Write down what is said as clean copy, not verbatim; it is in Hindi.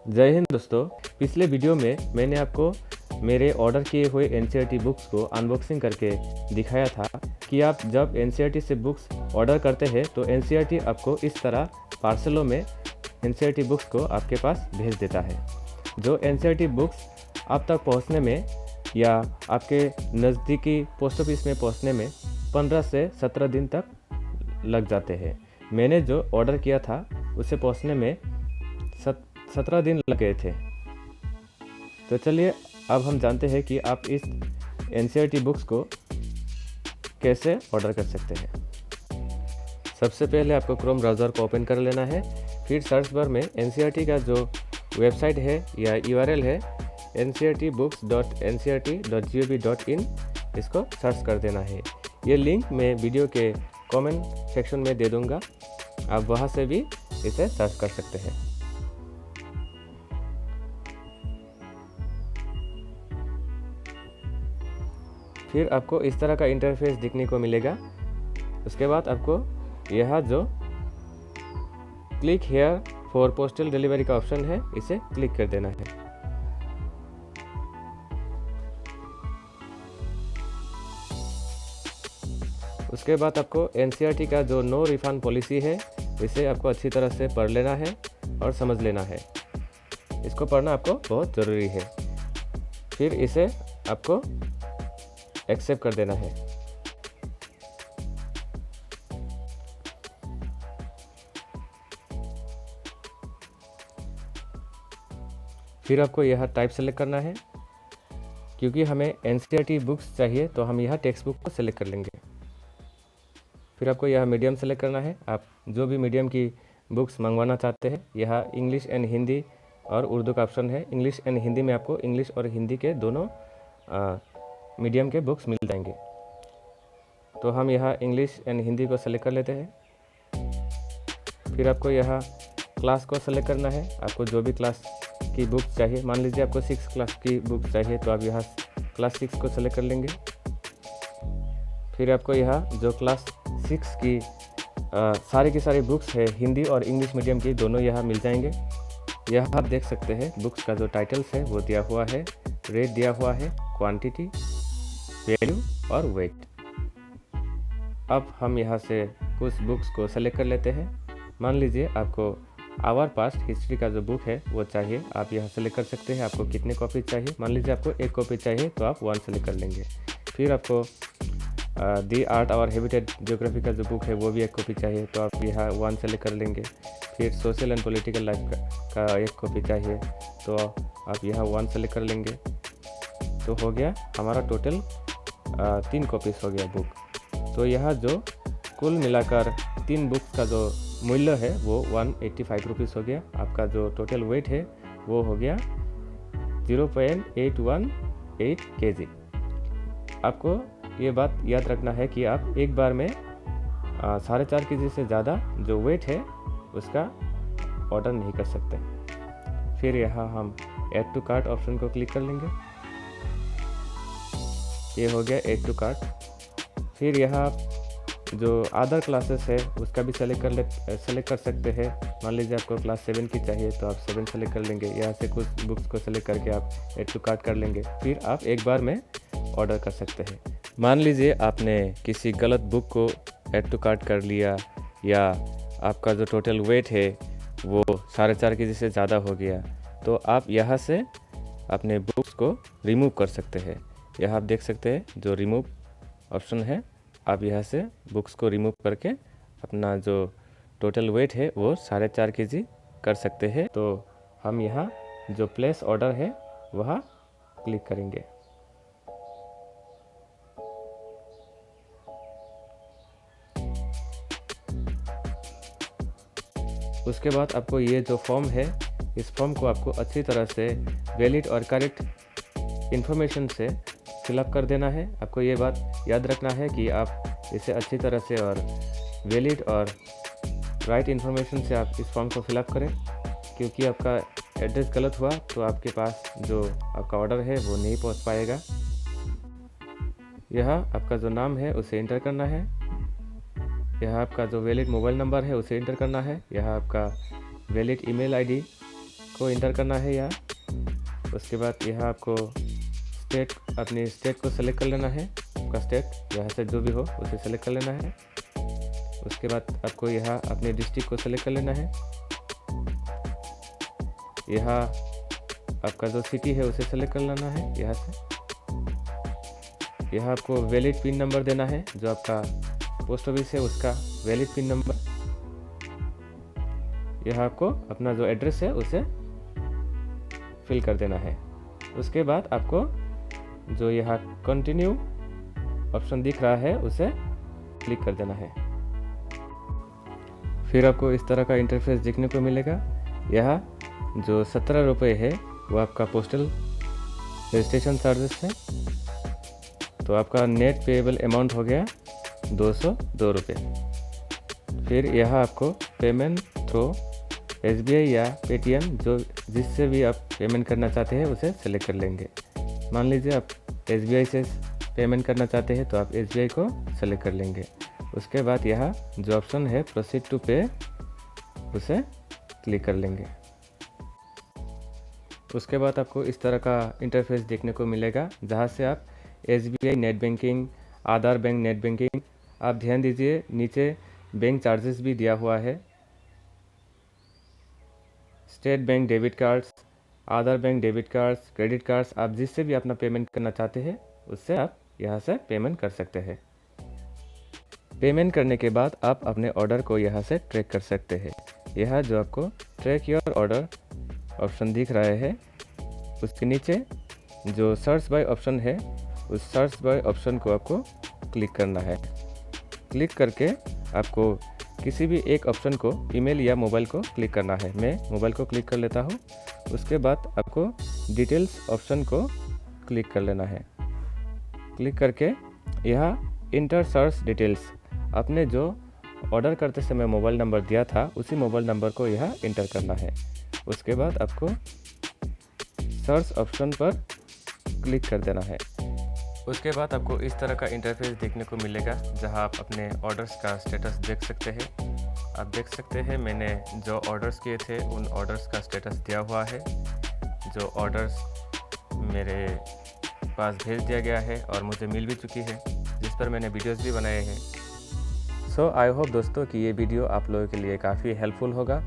जय हिंद दोस्तों। पिछले वीडियो में मैंने आपको मेरे ऑर्डर किए हुए एनसीईआरटी बुक्स को अनबॉक्सिंग करके दिखाया था कि आप जब एनसीईआरटी से बुक्स ऑर्डर करते हैं तो एनसीईआरटी आपको इस तरह पार्सलों में एनसीईआरटी बुक्स को आपके पास भेज देता है। जो एनसीईआरटी बुक्स आप तक पहुंचने में या आपके नज़दीकी पोस्ट ऑफिस में पहुंचने में 15 से 17 दिन तक लग जाते हैं। मैंने जो ऑर्डर किया था उसे पहुंचने में 17 दिन लग गए थे। तो चलिए अब हम जानते हैं कि आप इस एनसीईआरटी बुक्स को कैसे ऑर्डर कर सकते हैं। सबसे पहले आपको क्रोम ब्राउज़र को ओपन कर लेना है। फिर सर्च बार में एनसीईआरटी का जो वेबसाइट है या यूआरएल है ncrtbooks.ncrt.gov.in इसको सर्च कर देना है। ये लिंक मैं वीडियो के कमेंट सेक्शन में दे दूंगा, आप वहाँ से भी इसे सर्च कर सकते हैं। फिर आपको इस तरह का इंटरफेस दिखने को मिलेगा। उसके बाद आपको यह जो click here for postal delivery का ऑप्शन है इसे क्लिक कर देना है। उसके बाद आपको एनसीईआरटी का जो नो रिफंड पॉलिसी है इसे आपको अच्छी तरह से पढ़ लेना है और समझ लेना है। इसको पढ़ना आपको बहुत ज़रूरी है। फिर इसे आपको एक्सेप्ट कर देना है। फिर आपको यह टाइप सेलेक्ट करना है। क्योंकि हमें एनसीईआरटी बुक्स चाहिए तो हम यह टेक्स्ट बुक को सेलेक्ट कर लेंगे। फिर आपको यह मीडियम सेलेक्ट करना है। आप जो भी मीडियम की बुक्स मंगवाना चाहते हैं, यह इंग्लिश एंड हिंदी और उर्दू का ऑप्शन है। इंग्लिश एंड हिंदी में आपको इंग्लिश और हिंदी के दोनों मीडियम के बुक्स मिल जाएंगे। तो हम यहाँ इंग्लिश एंड हिंदी को सेलेक्ट कर लेते हैं। फिर आपको यहाँ क्लास को सेलेक्ट करना है। आपको जो भी क्लास की बुक्स चाहिए, मान लीजिए आपको 6 क्लास की बुक्स चाहिए तो आप यहाँ क्लास 6 को सेलेक्ट कर लेंगे। फिर आपको यहाँ जो क्लास 6 की सारी की सारी बुक्स है हिंदी और इंग्लिश मीडियम की दोनों यहाँ मिल जाएंगे। यहाँ आप देख सकते हैं बुक्स का जो टाइटल्स है वो दिया हुआ है, रेट दिया हुआ है, क्वांटिटी, वैल्यू और वेट। अब हम यहाँ से कुछ बुक्स को सेलेक्ट कर लेते हैं। मान लीजिए आपको आवर पास्ट हिस्ट्री का जो बुक है वो चाहिए, आप यहाँ सेलेक्ट कर सकते हैं आपको कितने कॉपी चाहिए। मान लीजिए आपको 1 कॉपी चाहिए तो आप 1 सेलेक्ट कर लेंगे। फिर आपको दी आर्ट और हैबिटेट ज्योग्राफी का जो बुक है वो भी 1 कॉपी चाहिए तो आप यहाँ 1 सेलेक्ट कर लेंगे। फिर सोशल एंड पॉलिटिकल लाइफ का 1 कॉपी चाहिए तो आप यहाँ 1 सेलेक्ट कर लेंगे। तो हो गया हमारा टोटल 3 कॉपीज़ हो गया बुक। तो यहाँ जो कुल मिलाकर 3 बुक्स का जो मूल्य है वो 185 रुपीज़ हो गया। आपका जो टोटल वेट है वो हो गया 0.818 kg। आपको ये बात याद रखना है कि आप एक बार में 4.5 kg से ज़्यादा जो वेट है उसका ऑर्डर नहीं कर सकते। फिर यहाँ हम ऐड टू कार्ट ऑप्शन को क्लिक कर लेंगे। ये हो गया ऐड टू कार्ट। फिर यहाँ जो अदर क्लासेस है उसका भी सेलेक्ट कर सकते हैं। मान लीजिए आपको क्लास 7 की चाहिए तो आप 7 सेलेक्ट कर लेंगे। यहाँ से कुछ बुक्स को सेलेक्ट करके आप ऐड टू कार्ट कर लेंगे। फिर आप एक बार में ऑर्डर कर सकते हैं। मान लीजिए आपने किसी गलत बुक को ऐड टू कार्ट कर लिया या आपका जो टोटल वेट है वो 4.5 kg से ज़्यादा हो गया तो आप यहाँ से अपने बुक्स को रिमूव कर सकते हैं। यहाँ आप देख सकते हैं जो रिमूव ऑप्शन है, आप यहाँ से बुक्स को रिमूव करके अपना जो टोटल वेट है वो 4.5 kg कर सकते हैं। तो हम यहाँ जो प्लेस ऑर्डर है वहाँ क्लिक करेंगे। उसके बाद आपको ये जो फॉर्म है इस फॉर्म को आपको अच्छी तरह से वैलिड और करेक्ट इन्फॉर्मेशन से फिलअप कर देना है। आपको ये बात याद रखना है कि आप इसे अच्छी तरह से और वैलिड और राइट इन्फॉर्मेशन से आप इस फॉर्म को फिलअप करें। क्योंकि आपका एड्रेस गलत हुआ तो आपके पास जो आपका ऑर्डर है वो नहीं पहुंच पाएगा। यहाँ आपका जो नाम है उसे इंटर करना है। यहाँ आपका जो वैलिड मोबाइल नंबर है उसे इंटर करना है। यहाँ आपका वैलिड ईमेल आईडी को इंटर करना है यहाँ। उसके बाद यहाँ आपको अपनी स्टेट को सेलेक्ट कर लेना है। आपका स्टेट यहाँ से जो भी हो उसे सेलेक्ट कर लेना है। उसके बाद आपको यहाँ अपने डिस्ट्रिक्ट को सेलेक्ट कर लेना है। यहाँ आपका जो सिटी है उसे सेलेक्ट कर लेना है यहाँ से। यहाँ आपको वैलिड पिन नंबर देना है, जो आपका पोस्ट ऑफिस है उसका वैलिड पिन नंबर। यहाँ आपको अपना जो एड्रेस है उसे फिल कर देना है। उसके बाद आपको जो यहाँ कंटिन्यू ऑप्शन दिख रहा है उसे क्लिक कर देना है। फिर आपको इस तरह का इंटरफेस देखने को मिलेगा। यहाँ जो 17 रुपये है वो आपका पोस्टल रजिस्ट्रेशन चार्जेस है। तो आपका नेट पेएबल अमाउंट हो गया 202 रुपये। फिर यहाँ आपको पेमेंट थ्रू SBI या पेटीएम, जो जिससे भी आप पेमेंट करना चाहते हैं उसे सेलेक्ट कर लेंगे। मान लीजिए आप SBI से पेमेंट करना चाहते हैं तो आप SBI को सेलेक्ट कर लेंगे। उसके बाद यहाँ जो ऑप्शन है प्रोसीड टू पे उसे क्लिक कर लेंगे। उसके बाद आपको इस तरह का इंटरफेस देखने को मिलेगा, जहाँ से आप SBI नेट बैंकिंग, आधार बैंक नेट बैंकिंग, आप ध्यान दीजिए नीचे बैंक चार्जेस भी दिया हुआ है। State Bank debit cards, Aadhaar bank debit cards, credit cards, आप जिससे भी अपना पेमेंट करना चाहते हैं उससे आप यहाँ से पेमेंट कर सकते हैं। पेमेंट करने के बाद आप अपने ऑर्डर को यहाँ से ट्रैक कर सकते हैं। यहाँ जो आपको ट्रैक योर ऑर्डर ऑप्शन दिख रहा है, उसके नीचे जो सर्च बाय ऑप्शन है उस सर्च बाय ऑप्शन को आपको क्लिक करना है। क्लिक करके आपको किसी भी एक ऑप्शन को ईमेल या मोबाइल को क्लिक करना है। मैं मोबाइल को क्लिक कर लेता हूँ। उसके बाद आपको डिटेल्स ऑप्शन को क्लिक कर लेना है। क्लिक करके यहाँ इंटर सर्च डिटेल्स, आपने जो ऑर्डर करते समय मोबाइल नंबर दिया था उसी मोबाइल नंबर को यहाँ इंटर करना है। उसके बाद आपको सर्च ऑप्शन पर क्लिक कर देना है। उसके बाद आपको इस तरह का इंटरफेस देखने को मिलेगा, जहां आप अपने ऑर्डर्स का स्टेटस देख सकते हैं। आप देख सकते हैं मैंने जो ऑर्डर्स किए थे उन ऑर्डर्स का स्टेटस दिया हुआ है। जो ऑर्डर्स मेरे पास भेज दिया गया है और मुझे मिल भी चुकी है, जिस पर मैंने वीडियोस भी बनाए हैं। सो आई होप दोस्तों कि ये वीडियो आप लोगों के लिए काफ़ी हेल्पफुल होगा।